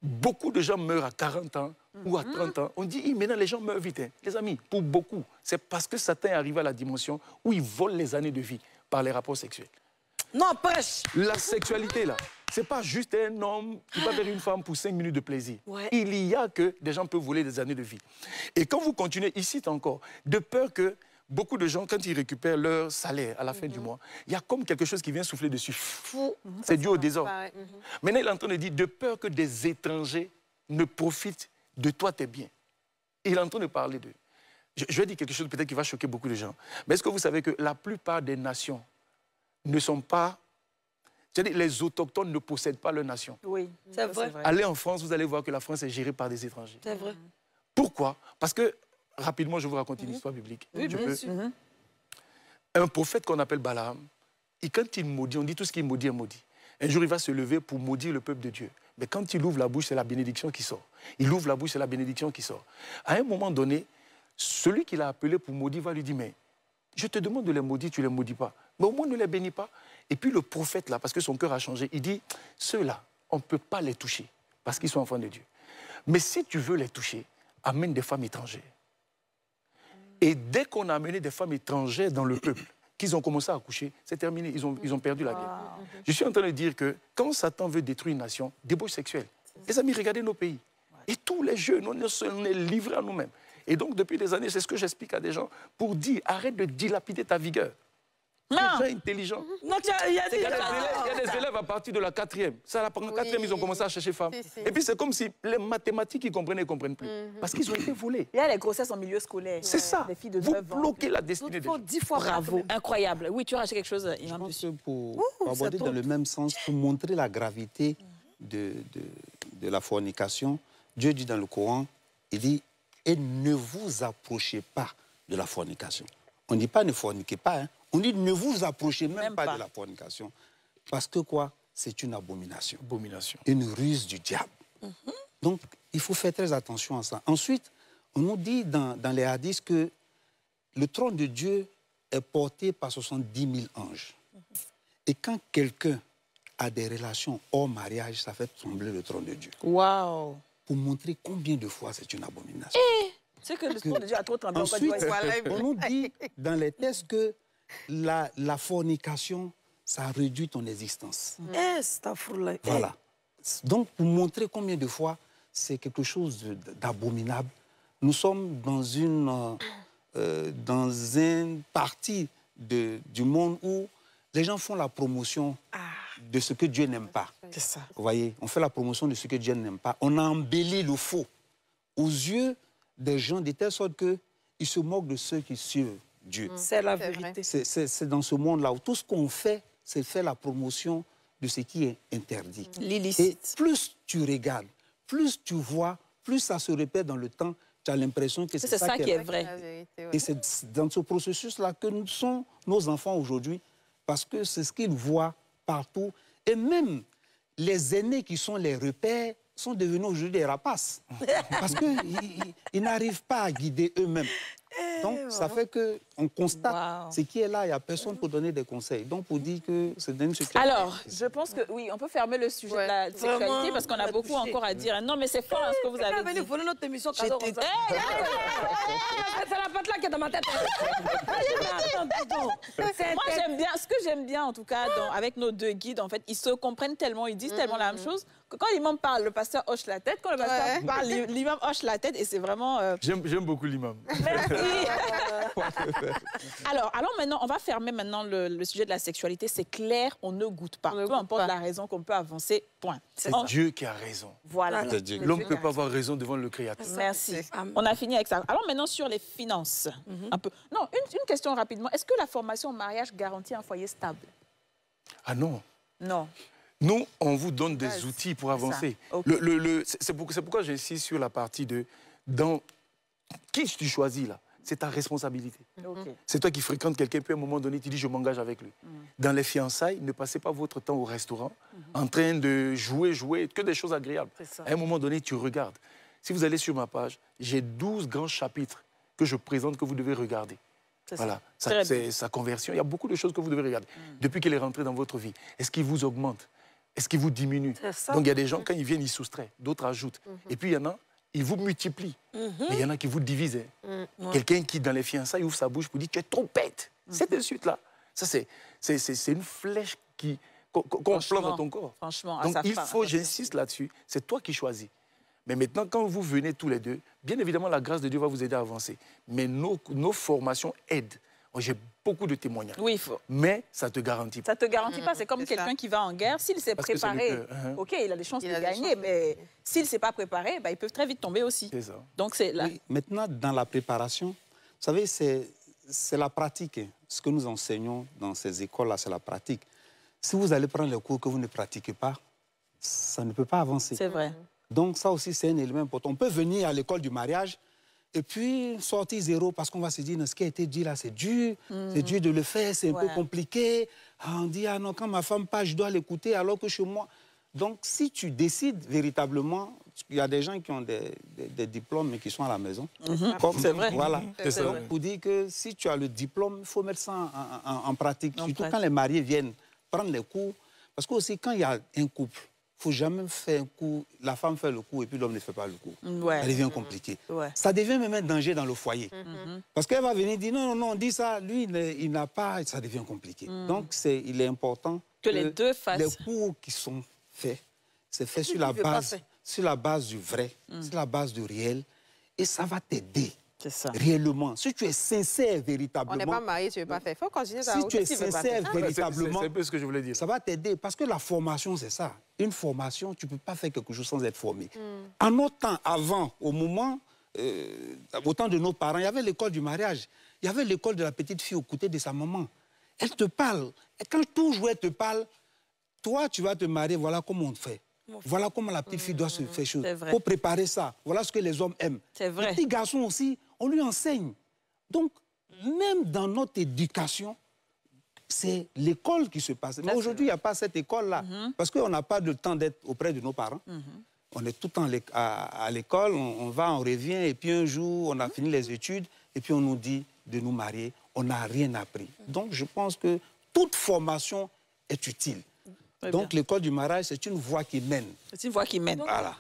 Beaucoup de gens meurent à 40 ans ou à 30 ans. On dit, maintenant les gens meurent vite. Hein. Les amis, pour beaucoup, c'est parce que Satan est arrivé à la dimension où il vole les années de vie par les rapports sexuels. Non, prêche. La sexualité, là, c'est pas juste un homme qui va vers une femme pour 5 minutes de plaisir. Ouais. Il y a que des gens peuvent voler des années de vie. Et quand vous continuez, ici encore, de peur que beaucoup de gens, quand ils récupèrent leur salaire à la fin du mois, il y a comme quelque chose qui vient souffler dessus. C'est dû au désordre. Maintenant, il est en train de dire, de peur que des étrangers ne profitent de toi, tes biens. Il est en train de parler d'eux. Je vais dire quelque chose peut-être qui va choquer beaucoup de gens. Mais est-ce que vous savez que la plupart des nations ne sont pas... C'est-à-dire les autochtones ne possèdent pas leur nation. Oui, c'est vrai. Allez en France, vous allez voir que la France est gérée par des étrangers. C'est vrai. Pourquoi? Parce que, rapidement, je vous raconte une histoire biblique. Oui, bien sûr. Un prophète qu'on appelle Balaam, et quand il maudit, on dit tout ce qu'il maudit est maudit. Un jour, il va se lever pour maudire le peuple de Dieu. Mais quand il ouvre la bouche, c'est la bénédiction qui sort. Il ouvre la bouche, c'est la bénédiction qui sort. À un moment donné, celui qui l'a appelé pour maudire va lui dire, mais je te demande de les maudire, tu ne les maudis pas. Mais au moins, ne les bénis pas. Et puis le prophète, là, parce que son cœur a changé, il dit, ceux-là, on ne peut pas les toucher, parce qu'ils sont enfants de Dieu. Mais si tu veux les toucher, amène des femmes étrangères. Et dès qu'on a amené des femmes étrangères dans le peuple, qu'ils ont commencé à accoucher, c'est terminé, ils ont perdu la guerre. Je suis en train de dire que quand Satan veut détruire une nation, débauche sexuelle. Les amis, regardez nos pays. Et tous les jeunes, on est livrés à nous-mêmes. Et donc, depuis des années, c'est ce que j'explique à des gens, pour dire, arrête de dilapider ta vigueur. Les gens intelligents. Non, il y a Il y a des élèves à partir de la 4e. Ça, la 4e, ils ont commencé à chercher femmes. Et puis, c'est comme si les mathématiques, ils comprennent, ils ne comprennent plus. Parce qu'ils ont été volés. Il y a les grossesses en milieu scolaire. C'est ça. Des filles de Vous 9 ans. bloquez la destinée des gens. 10 fois bravo. Incroyable. Oui, tu as acheté quelque chose, Je Imam. pense que pour aborder dans le même sens, pour montrer la gravité de la fornication, Dieu dit dans le Coran, il dit, et ne vous approchez pas de la fornication. On ne dit pas ne forniquez pas, hein. On dit ne vous approchez même pas de la fornication. Parce que quoi? C'est une abomination. Abomination. Une ruse du diable. Donc, il faut faire très attention à ça. Ensuite, on nous dit dans les hadiths que le trône de Dieu est porté par 70 000 anges. Et quand quelqu'un a des relations hors mariage, ça fait trembler le trône de Dieu. Waouh. Pour montrer combien de fois c'est une abomination. C'est que le trône de Dieu a trop tremblé. Ensuite, on nous dit dans les textes que la fornication, ça réduit ton existence. Voilà. Donc, pour montrer combien de fois c'est quelque chose d'abominable, nous sommes dans une partie du monde où les gens font la promotion de ce que Dieu n'aime pas. C'est ça. Vous voyez, on fait la promotion de ce que Dieu n'aime pas. On a embelli le faux aux yeux des gens de telle sorte qu'ils se moquent de ceux qui suivent Dieu. C'est la vérité. C'est dans ce monde-là où tout ce qu'on fait, c'est faire la promotion de ce qui est interdit. L'illicite. Et plus tu regardes, plus tu vois, plus ça se répète dans le temps, tu as l'impression que c'est ça qui est vrai. Et c'est dans ce processus-là que nous sommes nos enfants aujourd'hui, parce que c'est ce qu'ils voient partout. Et même les aînés qui sont les repères sont devenus aujourd'hui des rapaces. Parce qu'ils n'arrivent pas à guider eux-mêmes. Donc, ça fait qu'on constate ce qui est là, il n'y a personne pour donner des conseils. Donc, pour dire que c'est une situation... Alors, je pense que oui, on peut fermer le sujet de la sexualité parce qu'on a beaucoup encore à dire. Non, mais c'est fort ce que vous avez dit. Venez voler notre émission. C'est la patte là qui est dans ma tête. Moi, j'aime bien, ce que j'aime bien, en tout cas, avec nos deux guides, en fait, ils se comprennent tellement, ils disent tellement la même chose, que quand l'imam parle, le pasteur hoche la tête, quand le pasteur parle, l'imam hoche la tête, et c'est vraiment... J'aime beaucoup l'imam. Merci. Alors, maintenant, on va fermer maintenant le sujet de la sexualité. C'est clair, on ne goûte pas. Peu importe la raison qu'on peut avancer, point. C'est Dieu qui a raison. Voilà. L'homme ne peut pas avoir raison devant le Créateur. Merci. On a fini avec ça. Alors maintenant, sur les finances. Un peu. Non, une question rapidement. Est-ce que la formation au mariage garantit un foyer stable? Ah non. Non. Nous, on vous donne des outils pour avancer. Okay. C'est pourquoi j'insiste sur la partie de... Qui tu choisis là? C'est ta responsabilité. Okay. C'est toi qui fréquentes quelqu'un, puis à un moment donné, tu dis je m'engage avec lui. Dans les fiançailles, ne passez pas votre temps au restaurant en train de jouer, que des choses agréables. À un moment donné, tu regardes. Si vous allez sur ma page, j'ai 12 grands chapitres que je présente que vous devez regarder. Voilà, sa conversion, il y a beaucoup de choses que vous devez regarder. Depuis qu'il est rentré dans votre vie, est-ce qu'il vous augmente? Est-ce qu'il vous diminue? Donc il y a des gens, quand ils viennent, ils soustraient, d'autres ajoutent. Et puis il y en a, ils vous multiplient. Mais il y en a qui vous divisent. Quelqu'un qui, dans les fiançailles, ouvre sa bouche pour dire tu es trop bête. C'est de suite là. Ça, c'est une flèche qu'on plante dans ton corps. Franchement, donc il faut, j'insiste là-dessus, c'est toi qui choisis. Mais maintenant, quand vous venez tous les deux, bien évidemment, la grâce de Dieu va vous aider à avancer. Mais nos formations aident. J'ai beaucoup de témoignages. Oui, il faut. Mais ça ne te garantit pas. Ça ne te garantit pas. C'est comme quelqu'un qui va en guerre. S'il s'est préparé, OK, il a des chances de gagner. Mais s'il ne s'est pas préparé, bah, ils peuvent très vite tomber aussi. C'est ça. Donc, c'est là. Oui, maintenant, dans la préparation, vous savez, c'est la pratique. Ce que nous enseignons dans ces écoles-là, c'est la pratique. Si vous allez prendre les cours que vous ne pratiquez pas, ça ne peut pas avancer. C'est vrai. Donc, ça aussi, c'est un élément important. On peut venir à l'école du mariage et puis sortir zéro parce qu'on va se dire, ce qui a été dit là, c'est dur. C'est dur de le faire, c'est un peu compliqué. On dit, ah non, quand ma femme parle, je dois l'écouter alors que chez moi... Donc, si tu décides véritablement, il y a des gens qui ont des diplômes mais qui sont à la maison. C'est vrai. Voilà. Donc, pour dire que si tu as le diplôme, il faut mettre ça en pratique. Surtout quand les mariés viennent prendre les cours. Parce que aussi, quand il y a un couple, il ne faut jamais faire un coup, la femme fait le coup et puis l'homme ne fait pas le coup. Ça devient compliqué. Ça devient même un danger dans le foyer. Parce qu'elle va venir dire, non, non, dis ça, lui, il n'a pas, ça devient compliqué. Donc, il est important que les deux fassent. Les cours qui sont faits, c'est fait sur la base du vrai, sur la base du réel, et ça va t'aider. C'est ça. Réellement. Si tu es sincère véritablement... On n'est pas marié, tu ne veux pas faire. Il faut continuer ça. Si tu es sincère véritablement... C'est un peu ce que je voulais dire. Ça va t'aider. Parce que la formation, c'est ça. Une formation, tu ne peux pas faire quelque chose sans être formé. En notre temps, avant, au temps de nos parents, il y avait l'école du mariage. Il y avait l'école de la petite fille au côté de sa maman. Elle te parle. Et quand tout jouet te parle, toi, tu vas te marier, voilà comment on fait. Voilà comment la petite fille doit se faire chose. Pour préparer ça. Voilà ce que les hommes aiment. C'est vrai. Les petits garçons aussi, on lui enseigne. Donc, même dans notre éducation, c'est l'école qui se passe. Mais aujourd'hui, il n'y a pas cette école-là. Parce qu'on n'a pas de temps d'être auprès de nos parents. On est tout le temps à l'école, on va, on revient, et puis un jour, on a fini les études, et puis on nous dit de nous marier. On n'a rien appris. Donc, je pense que toute formation est utile. Donc, l'école du mariage, c'est une voie qui mène. C'est une voie qui mène. Voilà.